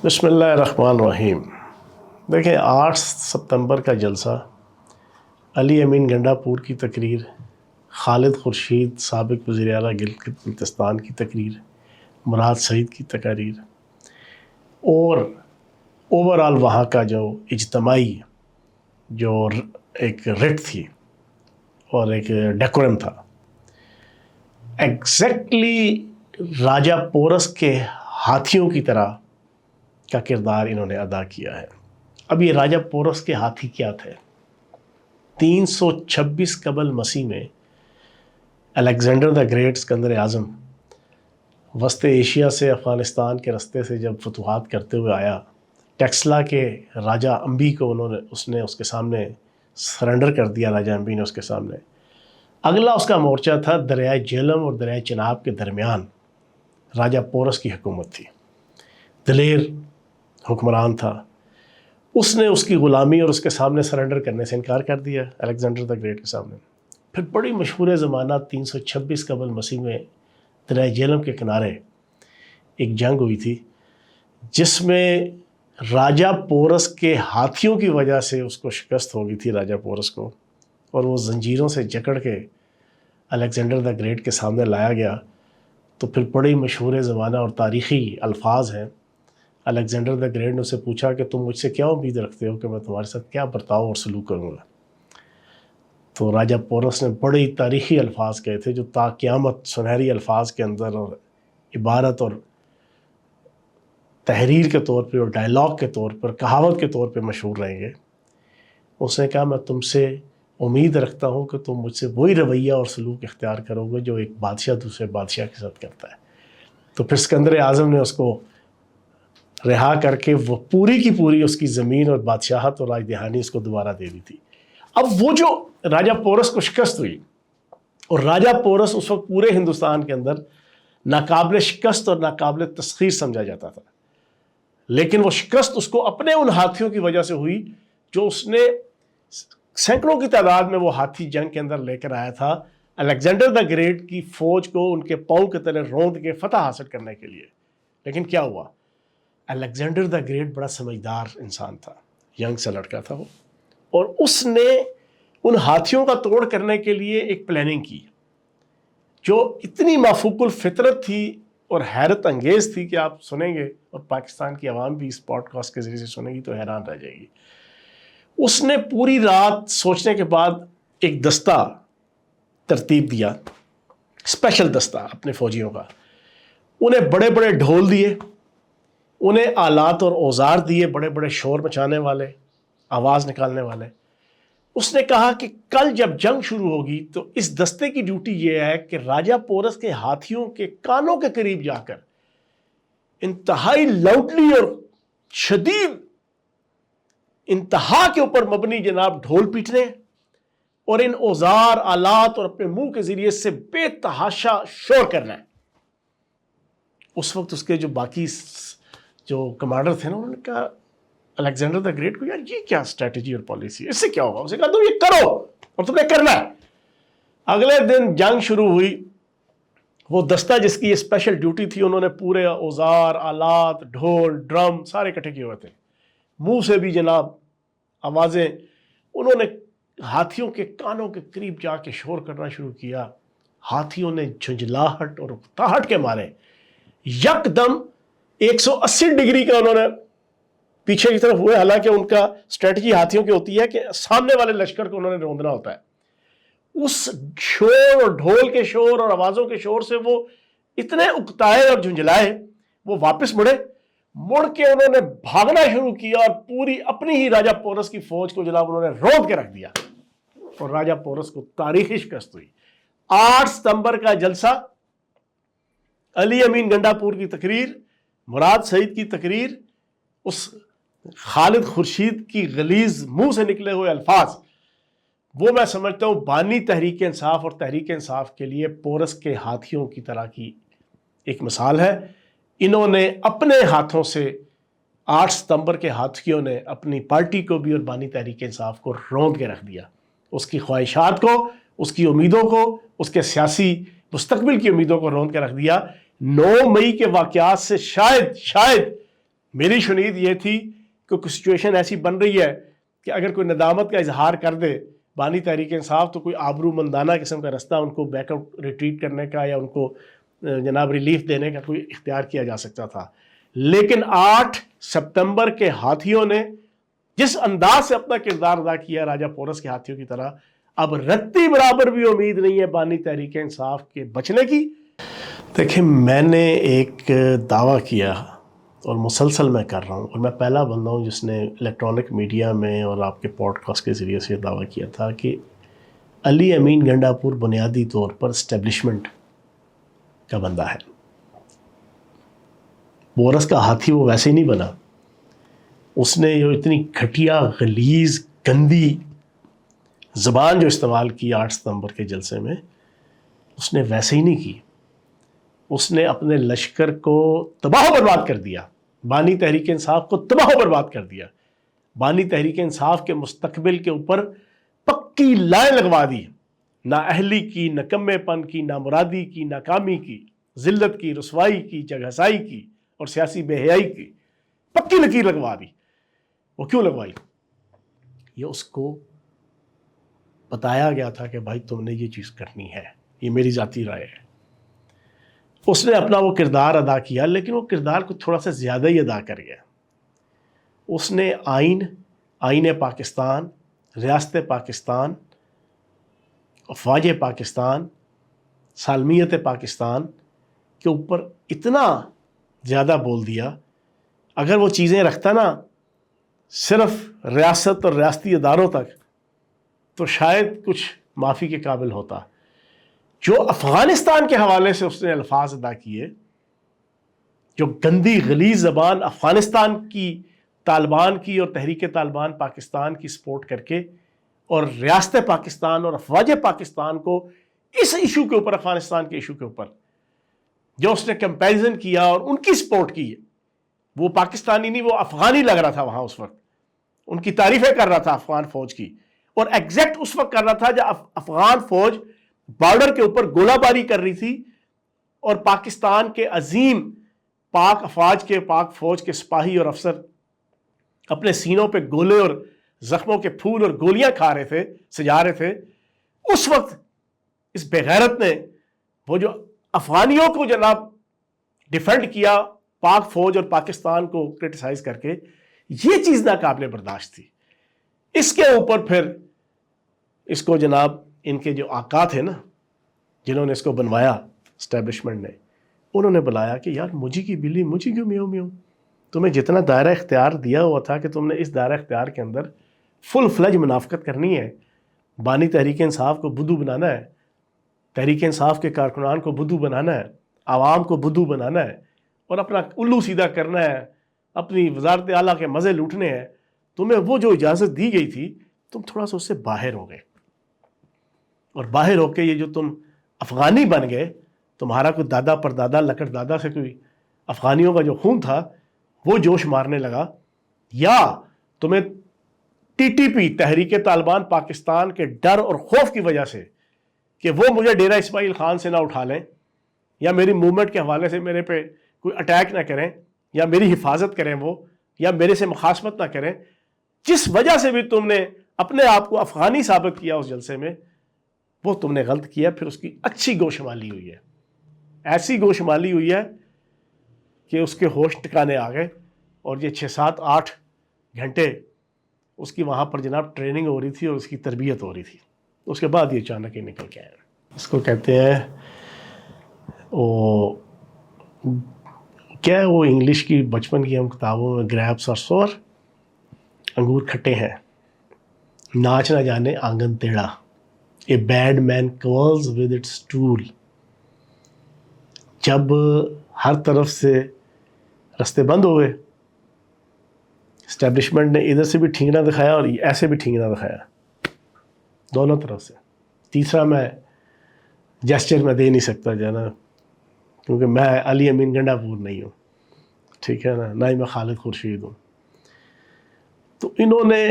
بسم اللہ الرحمن الرحیم۔ دیکھیں 8 ستمبر کا جلسہ، علی امین گنڈا پور کی تقریر، خالد خورشید سابق وزیر اعلیٰ گلگت بلتستان کی تقریر، مراد سعید کی تقاریر اور اوورآل وہاں کا جو اجتماعی جو ایک رٹ تھی اور ایک ڈیکورم تھا، ایگزیکٹلی راجہ پورس کے ہاتھیوں کی طرح کا کردار انہوں نے ادا کیا ہے۔ اب یہ راجہ پورس کے ہاتھی کیا تھے؟ 326 قبل مسیح میں الیگزینڈر دا گریٹ اسکندر اعظم وسط ایشیا سے افغانستان کے رستے سے جب فتوحات کرتے ہوئے آیا، ٹیکسلا کے راجہ امبی کو اس نے اس کے سامنے سرنڈر کر دیا۔ راجہ امبی نے اس کے سامنے، اگلا اس کا مورچہ تھا دریائے جہلم اور دریائے چناب کے درمیان راجہ پورس کی حکومت تھی، دلیر حکمران تھا۔ اس نے اس کی غلامی اور اس کے سامنے سرنڈر کرنے سے انکار کر دیا الیگزینڈر دا گریٹ کے سامنے۔ پھر بڑی مشہور زمانہ 326 قبل مسیح میں دریائے جہلم کے کنارے ایک جنگ ہوئی تھی، جس میں راجہ پورس کے ہاتھیوں کی وجہ سے اس کو شکست ہو گئی تھی راجہ پورس کو، اور وہ زنجیروں سے جکڑ کے الیگزینڈر دا گریٹ کے سامنے لایا گیا۔ تو پھر بڑی مشہور زمانہ اور تاریخی الفاظ ہیں۔ الیگزینڈر دا گریٹ نے اسے پوچھا کہ تم مجھ سے کیا امید رکھتے ہو کہ میں تمہارے ساتھ کیا برتاؤ اور سلوک کروں گا؟ تو راجہ پورس نے بڑی تاریخی الفاظ کہے تھے جو تا قیامت سنہری الفاظ کے اندر اور عبارت اور تحریر کے طور پہ اور ڈائلاگ کے طور پر، کہاوت کے طور پہ مشہور رہیں گے۔ اس نے کہا میں تم سے امید رکھتا ہوں کہ تم مجھ سے وہی رویہ اور سلوک اختیار کرو گے جو ایک بادشاہ دوسرے بادشاہ کے ساتھ کرتا ہے۔ تو پھر اسکندر اعظم نے اس کو رہا کر کے وہ پوری کی پوری اس کی زمین اور بادشاہت اور راج دہانی اس کو دوبارہ دے دی تھی۔ اب وہ جو راجہ پورس کو شکست ہوئی، اور راجہ پورس اس وقت پورے ہندوستان کے اندر ناقابل شکست اور ناقابل تسخیر سمجھا جاتا تھا، لیکن وہ شکست اس کو اپنے ان ہاتھیوں کی وجہ سے ہوئی جو اس نے سینکڑوں کی تعداد میں وہ ہاتھی جنگ کے اندر لے کر آیا تھا الیگزینڈر دا گریٹ کی فوج کو ان کے پاؤں کے تلے روند کے فتح حاصل کرنے کے لیے۔ لیکن کیا ہوا؟ الیگزینڈر دا گریٹ بڑا سمجھدار انسان تھا، ینگ سا لڑکا تھا وہ، اور اس نے ان ہاتھیوں کا توڑ کرنے کے لیے ایک پلاننگ کی جو اتنی مافوق الفطرت تھی اور حیرت انگیز تھی کہ آپ سنیں گے اور پاکستان کی عوام بھی اس پوڈ کاسٹ کے ذریعے سے سنے گی تو حیران رہ جائے گی۔ اس نے پوری رات سوچنے کے بعد ایک دستہ ترتیب دیا، اسپیشل دستہ اپنے فوجیوں کا۔ انہیں بڑے بڑے ڈھول دیے، انہیں آلات اور اوزار دیے بڑے بڑے شور مچانے والے، آواز نکالنے والے۔ اس نے کہا کہ کل جب جنگ شروع ہوگی تو اس دستے کی ڈیوٹی یہ ہے کہ راجہ پورس کے ہاتھیوں کے کانوں کے قریب جا کر انتہائی لاؤڈلی اور شدید انتہا کے اوپر مبنی جناب ڈھول پیٹنے اور ان اوزار آلات اور اپنے منہ کے ذریعے سے بے تحاشا شور کرنا ہے۔ اس وقت اس کے جو باقی جو کمانڈر تھے نا، انہوں نے کہا الیگزینڈر دا گریٹ کو، یار یہ کیا اسٹریٹجی اور پالیسی ہے، اس سے کیا ہوگا؟ اسے کہا تم یہ کرو اور تم نے کرنا ہے۔ اگلے دن جنگ شروع ہوئی، وہ دستہ جس کی یہ اسپیشل ڈیوٹی تھی، انہوں نے پورے اوزار آلات ڈھول ڈرم سارے اکٹھے کیے ہوئے تھے، منہ سے بھی جناب آوازیں، انہوں نے ہاتھیوں کے کانوں کے قریب جا کے شور کرنا شروع کیا۔ ہاتھیوں نے جھنجھلاہٹ اور اکتاہٹ کے مارے یک دم 180 ڈگری کا انہوں نے پیچھے کی طرف ہوئے، حالانکہ ان کا اسٹریٹجی ہاتھیوں کی ہوتی ہے کہ سامنے والے لشکر کو انہوں نے روندنا ہوتا ہے۔ اس شور اور ڈھول کے شور اور آوازوں کے شور سے وہ اتنے اکتائے اور جھنجھلائے، وہ واپس مڑ کے انہوں نے بھاگنا شروع کیا اور پوری اپنی ہی راجہ پورس کی فوج کو جناب انہوں نے روند کے رکھ دیا، اور راجہ پورس کو تاریخی شکست ہوئی۔ 8 ستمبر کا جلسہ، علی امین گنڈا پور کی تقریر، مراد سعید کی تقریر، اس خالد خورشید کی غلیظ منہ سے نکلے ہوئے الفاظ، وہ میں سمجھتا ہوں بانی تحریک انصاف اور تحریک انصاف کے لیے پورس کے ہاتھیوں کی طرح کی ایک مثال ہے۔ انہوں نے اپنے ہاتھوں سے 8 ستمبر کے ہاتھیوں نے اپنی پارٹی کو بھی اور بانی تحریک انصاف کو روند کے رکھ دیا، اس کی خواہشات کو، اس کی امیدوں کو، اس کے سیاسی مستقبل کی امیدوں کو روند کے رکھ دیا۔ 9 مئی کے واقعات سے شاید میری شنید یہ تھی کہ کوئی سچویشن ایسی بن رہی ہے کہ اگر کوئی ندامت کا اظہار کر دے بانی تحریک انصاف تو کوئی آبرو مندانہ قسم کا رستہ ان کو بیک آؤٹ ریٹریٹ کرنے کا یا ان کو جناب ریلیف دینے کا کوئی اختیار کیا جا سکتا تھا. لیکن 8 سپتمبر کے ہاتھیوں نے جس انداز سے اپنا کردار ادا کیا راجہ پورس کے ہاتھیوں کی طرح، اب رتی برابر بھی امید نہیں ہے بانی تحریک انصاف کے بچنے کی. دیکھیں، میں نے ایک دعویٰ کیا اور مسلسل میں کر رہا ہوں، اور میں پہلا بندہ ہوں جس نے الیکٹرانک میڈیا میں اور آپ کے پوڈ کاسٹ کے ذریعے سے دعویٰ کیا تھا کہ علی امین گنڈا پور بنیادی طور پر اسٹیبلشمنٹ کا بندہ ہے. پورس کا ہاتھی وہ ویسے ہی نہیں بنا. اس نے جو اتنی گھٹیا، غلیظ، گندی زبان جو استعمال کی 8 ستمبر کے جلسے میں، اس نے ویسے ہی نہیں کی. اس نے اپنے لشکر کو تباہ و برباد کر دیا، بانی تحریک انصاف کو تباہ و برباد کر دیا، بانی تحریک انصاف کے مستقبل کے اوپر پکی لائن لگوا دی، نہ اہلی کی، نہ کمے پن کی، نہ مرادی کی، ناکامی کی، ذلت کی، رسوائی کی، جگہسائی کی اور سیاسی بے حیائی کی پکی لکیر لگوا دی. وہ کیوں لگوائی؟ یہ اس کو بتایا گیا تھا کہ بھائی تم نے یہ چیز کرنی ہے، یہ میری ذاتی رائے ہے. اس نے اپنا وہ کردار ادا کیا، لیکن وہ کردار کو تھوڑا سا زیادہ ہی ادا کر گیا. اس نے آئین پاکستان، ریاست پاکستان، افواج پاکستان، سالمیت پاکستان کے اوپر اتنا زیادہ بول دیا. اگر وہ چیزیں رکھتا نا صرف ریاست اور ریاستی اداروں تک تو شاید کچھ معافی کے قابل ہوتا. جو افغانستان کے حوالے سے اس نے الفاظ ادا کیے، جو گندی غلیظ زبان افغانستان کی، طالبان کی اور تحریک طالبان پاکستان کی سپورٹ کر کے، اور ریاست پاکستان اور افواج پاکستان کو اس ایشو کے اوپر، افغانستان کے ایشو کے اوپر جو اس نے کمپیریزن کیا اور ان کی سپورٹ کی، وہ پاکستانی نہیں، وہ افغانی لگ رہا تھا وہاں اس وقت. ان کی تعریفیں کر رہا تھا افغان فوج کی، اور ایگزیکٹ اس وقت کر رہا تھا جب افغان فوج بارڈر کے اوپر گولہ باری کر رہی تھی اور پاکستان کے عظیم پاک فوج کے سپاہی اور افسر اپنے سینوں پہ گولے اور زخموں کے پھول اور گولیاں کھا رہے تھے، سجا رہے تھے. اس وقت اس بے غیرت نے وہ جو افغانیوں کو جناب ڈیفینڈ کیا پاک فوج اور پاکستان کو کرٹیسائز کر کے، یہ چیز ناقابل برداشت تھی. اس کے اوپر پھر اس کو جناب ان کے جو آقا تھے نا، جنہوں نے اس کو بنوایا اسٹیبلشمنٹ نے، انہوں نے بلایا کہ یار مجھے کی بلی مجھے کیوں میوں میوں، تمہیں جتنا دائرہ اختیار دیا ہوا تھا کہ تم نے اس دائرہ اختیار کے اندر فل فلج منافقت کرنی ہے، بانی تحریک انصاف کو بدھو بنانا ہے، تحریک انصاف کے کارکنان کو بدھو بنانا ہے، عوام کو بدھو بنانا ہے اور اپنا الو سیدھا کرنا ہے، اپنی وزارت اعلیٰ کے مزے لوٹنے ہیں. تمہیں وہ جو اجازت دی گئی تھی تم تھوڑا سا اس سے باہر ہو گئے، اور باہر ہو کے یہ جو تم افغانی بن گئے، تمہارا کوئی دادا پردادا لکڑ دادا سے کوئی افغانیوں کا جو خون تھا وہ جوش مارنے لگا، یا تمہیں ٹی ٹی پی تحریک طالبان پاکستان کے ڈر اور خوف کی وجہ سے کہ وہ مجھے ڈیرہ اسماعیل خان سے نہ اٹھا لیں، یا میری موومنٹ کے حوالے سے میرے پہ کوئی اٹیک نہ کریں، یا میری حفاظت کریں وہ، یا میرے سے مخاصمت نہ کریں، جس وجہ سے بھی تم نے اپنے آپ کو افغانی ثابت کیا اس جلسے میں، وہ تم نے غلط کیا. پھر اس کی اچھی گوشمالی ہوئی ہے، ایسی گوشمالی ہوئی ہے کہ اس کے ہوش ٹکانے آ گئے، اور یہ 6 7 8 گھنٹے اس کی وہاں پر جناب ٹریننگ ہو رہی تھی اور اس کی تربیت ہو رہی تھی. اس کے بعد یہ اچانک ہی نکل کے آئے. اس کو کہتے ہیں وہ کیا ہے، وہ انگلش کی بچپن کی ہم کتابوں میں گریپس اور سور، انگور کھٹے ہیں، ناچ نہ جانے آنگن ٹیڑھا، a bad man quarrels with its stool. جب ہر طرف سے رستے بند ہو گئے، اسٹیبلشمنٹ نے ادھر سے بھی ٹھینگنا دکھایا اور ایسے بھی ٹھینگنا دکھایا، دونوں طرف سے. تیسرا میں جیسچر میں دے نہیں سکتا جانا، کیونکہ میں علی امین گنڈا پور نہیں ہوں، ٹھیک ہے نا، نہ ہی میں خالد خورشید ہوں. تو انہوں نے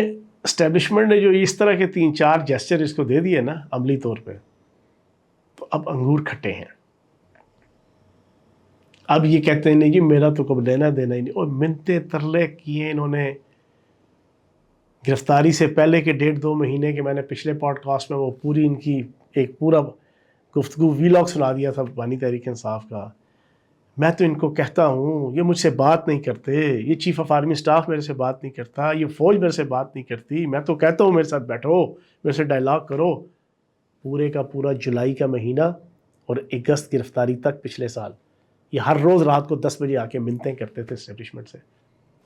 اسٹیبلشمنٹ نے جو اس طرح کے 3 4 جیسچر اس کو دے دیے نا عملی طور پہ، تو اب انگور کھٹے ہیں. اب یہ کہتے ہیں نہیں جی میرا تو کب لینا دینا ہی نہیں، اور منتے ترلے کیے انہوں نے گرفتاری سے پہلے کے 1.5-2 مہینے کے. میں نے پچھلے پوڈ کاسٹ میں وہ پوری ان کی ایک پورا گفتگو ویلاگ سنا دیا تھا بانی تحریک انصاف کا. میں تو ان کو کہتا ہوں یہ مجھ سے بات نہیں کرتے، یہ چیف آف آرمی سٹاف میرے سے بات نہیں کرتا، یہ فوج میرے سے بات نہیں کرتی. میں تو کہتا ہوں میرے ساتھ بیٹھو، میرے سے ڈائلاگ کرو. پورے کا پورا جولائی کا مہینہ اور اگست گرفتاری تک پچھلے سال یہ ہر روز رات کو 10 بجے آ کے منتیں کرتے تھے اسٹیبلشمنٹ سے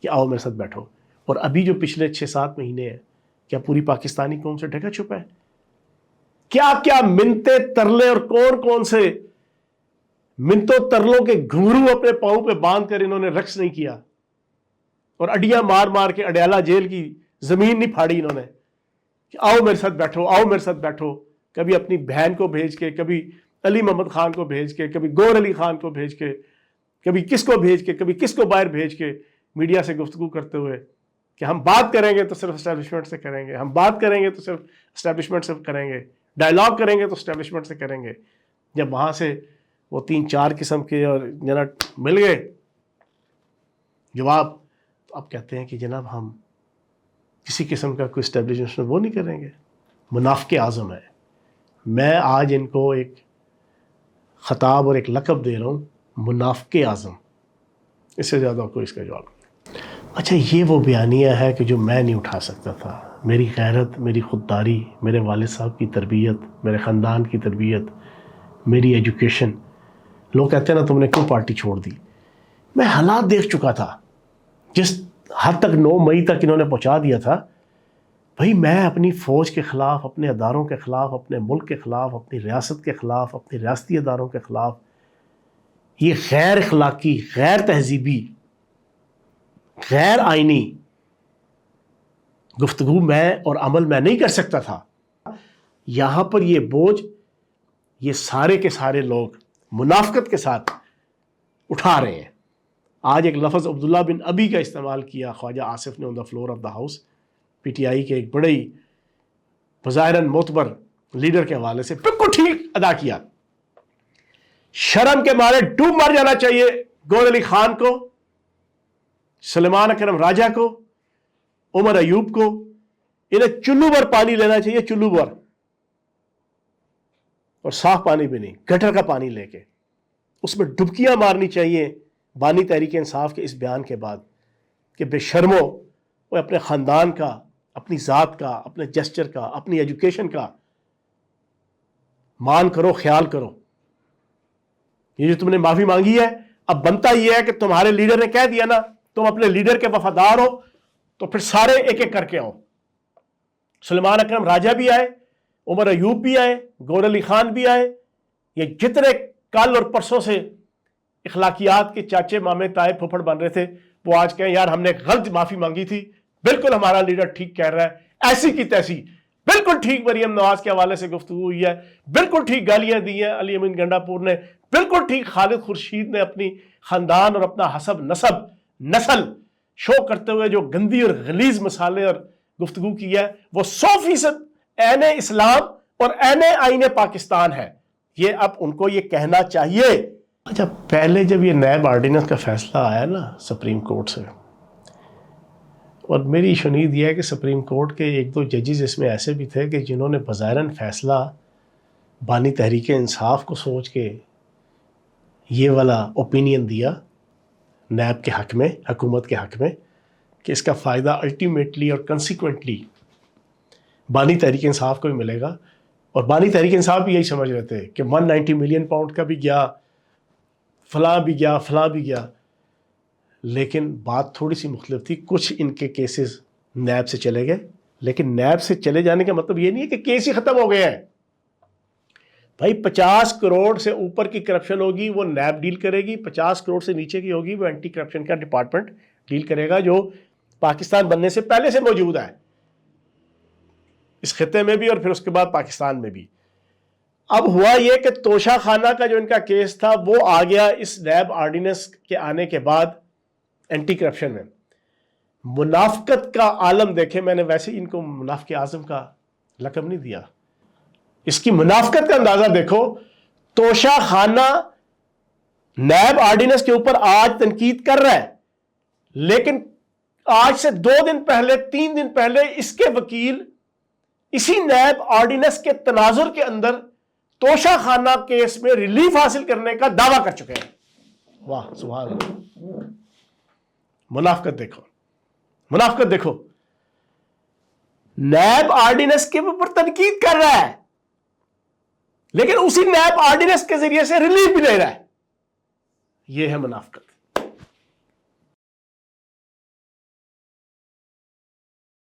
کہ آؤ میرے ساتھ بیٹھو. اور ابھی جو پچھلے 6-7 مہینے ہیں کیا پوری پاکستانی قوم سے ڈھکا چھپا ہے؟ کیا کیا منتے ترلے اور کون کون سے منتوں ترلوں کے گھنگرو اپنے پاؤں پہ باندھ کر انہوں نے رقص نہیں کیا، اور اڈیاں مار مار کے اڈیالہ جیل کی زمین نہیں پھاڑی انہوں نے کہ آؤ میرے ساتھ بیٹھو، آؤ میرے ساتھ بیٹھو. کبھی اپنی بہن کو بھیج کے، کبھی علی محمد خان کو بھیج کے، کبھی گور علی خان کو بھیج کے، کبھی کس کو بھیج کے، کبھی کس کو باہر بھیج کے میڈیا سے گفتگو کرتے ہوئے کہ ہم بات کریں گے تو صرف اسٹیبلشمنٹ سے کریں گے، ہم بات کریں گے تو صرف اسٹیبلشمنٹ سے کریں گے، ڈائلاگ کریں گے تو اسٹیبلشمنٹ سے کریں گے. جب وہاں سے وہ 3-4 قسم کے اور جناب مل گئے جواب، تو اب کہتے ہیں کہ جناب ہم کسی قسم کا کوئی اسٹیبلشمنٹ وہ نہیں کریں گے. منافق اعظم ہے. میں آج ان کو ایک خطاب اور ایک لقب دے رہا ہوں، منافق اعظم. اس سے زیادہ کوئی اس کا جواب نہیں. اچھا یہ وہ بیانیہ ہے کہ جو میں نہیں اٹھا سکتا تھا. میری غیرت، میری خودداری، میرے والد صاحب کی تربیت، میرے خاندان کی تربیت، میری ایجوکیشن. لوگ کہتے ہیں نا تم نے کیوں پارٹی چھوڑ دی؟ میں حالات دیکھ چکا تھا جس حد تک 9 مئی تک انہوں نے پہنچا دیا تھا. بھائی میں اپنی فوج کے خلاف، اپنے اداروں کے خلاف، اپنے ملک کے خلاف، اپنی ریاست کے خلاف، اپنی ریاستی اداروں کے خلاف یہ غیر اخلاقی، غیر تہذیبی، غیر آئینی گفتگو میں اور عمل میں نہیں کر سکتا تھا. یہاں پر یہ بوجھ یہ سارے کے سارے لوگ منافقت کے ساتھ اٹھا رہے ہیں. آج ایک لفظ عبداللہ بن ابی کا استعمال کیا خواجہ آصف نے on the floor of the house, P T I کے ایک بڑے بظاہراً معتبر لیڈر کے حوالے سے. بالکل ٹھیک ادا کیا. شرم کے مارے ڈوب مر جانا چاہیے گور علی خان کو، سلیمان اکرم راجہ کو، عمر ایوب کو. انہیں چلو بھر پانی لینا چاہیے، چلو بھر، اور صاف پانی بھی نہیں، گٹر کا پانی لے کے اس میں ڈبکیاں مارنی چاہیے بانی تحریک انصاف کے اس بیان کے بعد کہ بے شرمو، وہ اپنے خاندان کا، اپنی ذات کا، اپنے جسچر کا، اپنی ایجوکیشن کا مان کرو، خیال کرو. یہ جو تم نے معافی مانگی ہے، اب بنتا یہ ہے کہ تمہارے لیڈر نے کہہ دیا نا تم اپنے لیڈر کے وفادار ہو، تو پھر سارے ایک ایک کر کے آؤ. سلیمان اکرم راجہ بھی آئے، عمر ایوب بھی آئے، گور علی خان بھی آئے. یہ جتنے کل اور پرسوں سے اخلاقیات کے چاچے مامے تائے پھپھڑ بن رہے تھے، وہ آج کہیں یار ہم نے غلط معافی مانگی تھی، بالکل ہمارا لیڈر ٹھیک کہہ رہا ہے، ایسی کی تیسی. بالکل ٹھیک مریم نواز کے حوالے سے گفتگو ہوئی ہے، بالکل ٹھیک گالیاں دی ہیں علی امین گنڈا پور نے، بالکل ٹھیک خالد خورشید نے اپنی خاندان اور اپنا حسب نسل شو کرتے ہوئے جو گندی اور غلیظ مسالے اور گفتگو کی ہے، وہ 100% عین اسلام اور عین آئین پاکستان ہے. یہ اب ان کو یہ کہنا چاہیے. اچھا پہلے جب یہ نیب آرڈیننس کا فیصلہ آیا نا سپریم کورٹ سے، اور میری شنید یہ ہے کہ سپریم کورٹ کے 1-2 ججز اس میں ایسے بھی تھے کہ جنہوں نے بظاہراً فیصلہ بانی تحریک انصاف کو سوچ کے یہ والا اوپینین دیا نیب کے حق میں، حکومت کے حق میں، کہ اس کا فائدہ الٹیمیٹلی اور کنسیکوینٹلی بانی تحریک انصاف کو بھی ملے گا. اور بانی تحریک انصاف بھی یہی سمجھ رہے تھے کہ 190 ملین پاؤنڈ کا بھی گیا، فلاں بھی گیا، فلاں بھی گیا. لیکن بات تھوڑی سی مختلف تھی. کچھ ان کے کیسز نیب سے چلے گئے، لیکن نیب سے چلے جانے کا مطلب یہ نہیں ہے کہ کیس ہی ختم ہو گئے ہیں. بھائی 50 کروڑ سے اوپر کی کرپشن ہوگی وہ نیب ڈیل کرے گی، 50 کروڑ سے نیچے کی ہوگی وہ اینٹی کرپشن کا ڈپارٹمنٹ ڈیل کرے گا، جو پاکستان بننے سے پہلے سے موجود ہے اس خطے میں بھی اور پھر اس کے بعد پاکستان میں بھی. اب ہوا یہ کہ توشہ خانہ کا جو ان کا کیس تھا وہ آ گیا اس نیب آرڈیننس کے آنے کے بعد اینٹی کرپشن میں. منافقت کا عالم دیکھیں، میں نے ویسے ان کو منافق اعظم کا لقب نہیں دیا، اس کی منافقت کا اندازہ دیکھو. توشہ خانہ نیب آرڈیننس کے اوپر آج تنقید کر رہا ہے، لیکن آج سے 2 دن پہلے 3 دن پہلے اس کے وکیل اسی نیب آرڈیننس کے تناظر کے اندر توشہ خانہ کیس میں ریلیف حاصل کرنے کا دعویٰ کر چکے ہیں۔ واہ سبحان اللہ، منافقت دیکھو، منافقت دیکھو، نیب آرڈیننس کے اوپر تنقید کر رہا ہے لیکن اسی نیب آرڈیننس کے ذریعے سے ریلیف بھی لے رہا ہے۔ یہ ہے منافقت۔